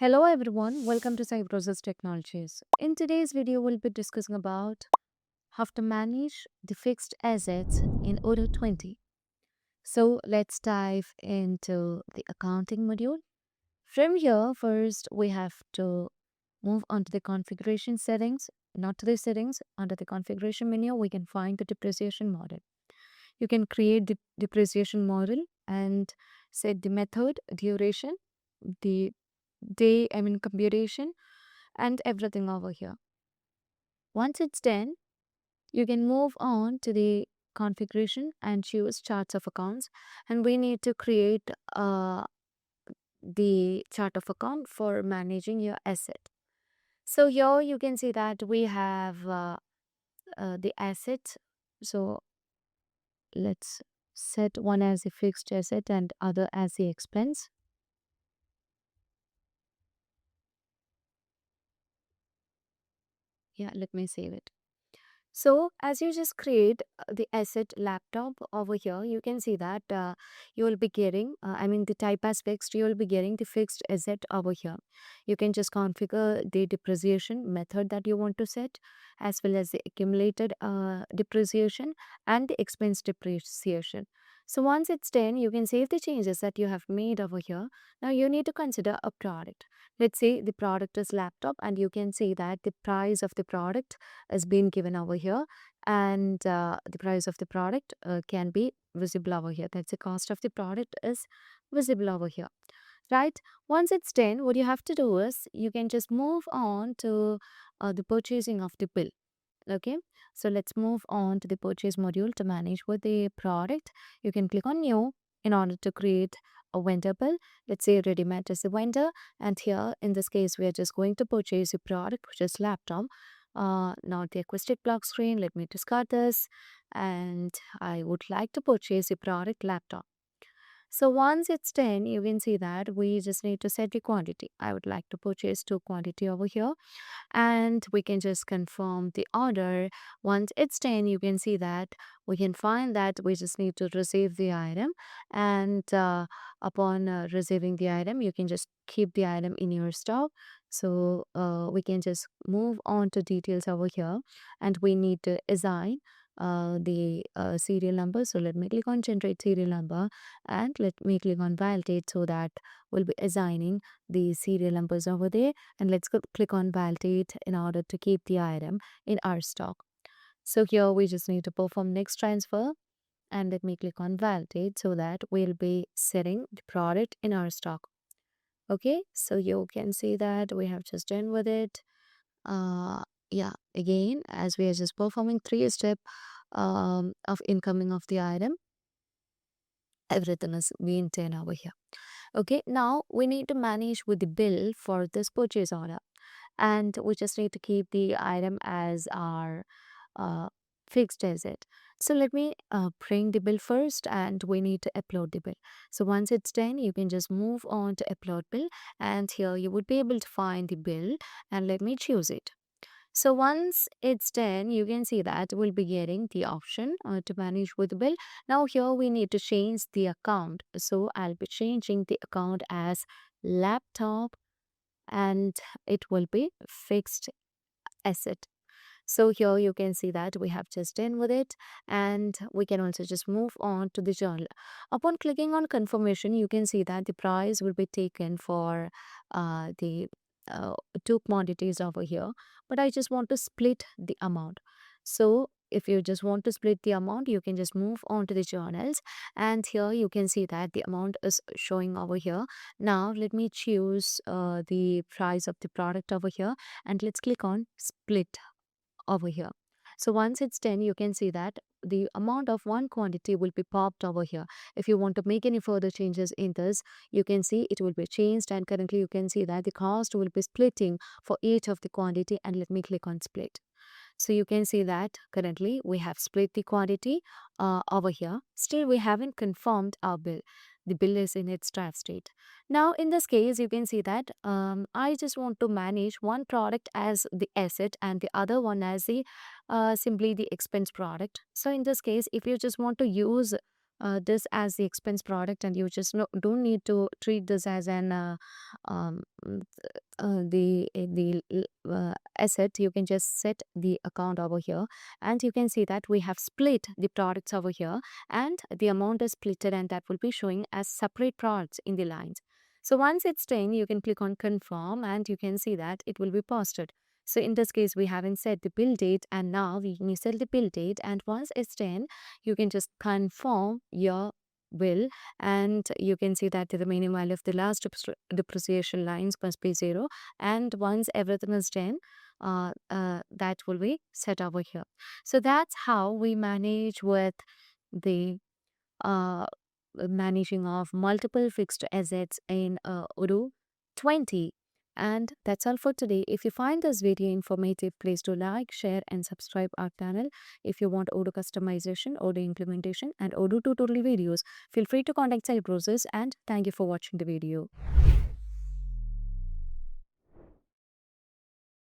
Hello everyone, welcome to Cybrosys Technologies. In today's video, we'll be discussing about how to manage the fixed assets in Odoo20. So let's dive into the accounting module. From here, first we have to move on to the configuration settings. Not to the settings, under the configuration menu, we can find the depreciation model. You can create the depreciation model and set the method, duration, the computation, and everything over here. Once it's done, you can move on to the configuration and choose charts of accounts. And we need to create the chart of account for managing your asset. So here you can see that we have the assets. So let's set one as a fixed asset and other as the expense. Yeah, let me save it. So as you just create the asset laptop over here, you can see that you will be getting, the type as fixed, you will be getting the fixed asset over here. You can just configure the depreciation method that you want to set, as well as the accumulated depreciation and the expense depreciation. So once it's done, you can save the changes that you have made over here. Now you need to consider a product. Let's say the product is laptop, and you can see that the price of the product is being given over here, and the price of the product can be visible over here. That's the cost of the product is visible over here, right? Once it's done, what you have to do is you can just move on to the purchasing of the bill. Okay, so let's move on to the purchase module to manage with the product. You can click on new in order to create a vendor bill. Let's say revamped is the vendor, and here in this case we are just going to purchase a product which is laptop. Now the acoustic block screen, let me discard this, and I would like to purchase a product laptop. So once it's 10, you can see that we just need to set the quantity. I would like to purchase 2 quantity over here, and we can just confirm the order. Once it's 10, you can see that we can find that we just need to receive the item, and upon receiving the item, you can just keep the item in your stock. So we can just move on to details over here, and we need to assign the serial number. So let me click on generate serial number, and let me click on validate, so that we'll be assigning the serial numbers over there. And let's click on validate in order to keep the item in our stock. So here we just need to perform next transfer, and let me click on validate, so that we'll be setting the product in our stock. Okay, so you can see that we have just done with it. Yeah, again, as we are just performing 3 step of incoming of the item, everything is being done over here. Okay, now we need to manage with the bill for this purchase order, and we just need to keep the item as our uh, fixed asset. So let me bring the bill first, and we need to upload the bill. So once it's done, you can just move on to upload bill, and here you would be able to find the bill, and let me choose it. So once it's done, you can see that we'll be getting the option to manage with bill. Now here we need to change the account. So I'll be changing the account as laptop, and it will be fixed asset. So here you can see that we have just done with it, and we can also just move on to the journal. Upon clicking on confirmation, you can see that the price will be taken for the uh, 2 quantities over here, but I just want to split the amount. So if you just want to split the amount, you can just move on to the journals, and here you can see that the amount is showing over here. Now let me choose the price of the product over here, and let's click on split over here. So once it's 10, you can see that the amount of 1 quantity will be popped over here. If you want to make any further changes in this, you can see it will be changed, and currently you can see that the cost will be splitting for each of the quantity, and let me click on split. So you can see that currently we have split the quantity over here. Still, we haven't confirmed our bill. The bill is in its draft state. Now, in this case, you can see that I just want to manage one product as the asset and the other one as the simply the expense product. So in this case, if you just want to use this as the expense product, and you just don't need to treat this as an asset, you can just set the account over here, and you can see that we have split the products over here, and the amount is splitted, and that will be showing as separate products in the lines. So once it's done, you can click on confirm, and you can see that it will be posted. So in this case, we haven't set the bill date, and now we can set the bill date, and once it's done, you can just confirm your bill, and you can see that the remaining value of the last depreciation lines must be 0, and once everything is done, that will be set over here. So that's how we manage with the uh, managing of multiple fixed assets in Odoo 20. And that's all for today. If you find this video informative, please do like, share, and subscribe our channel. If you want Odoo customization, Odoo implementation, and Odoo tutorial videos, feel free to contact Cybrosys, and thank you for watching the video.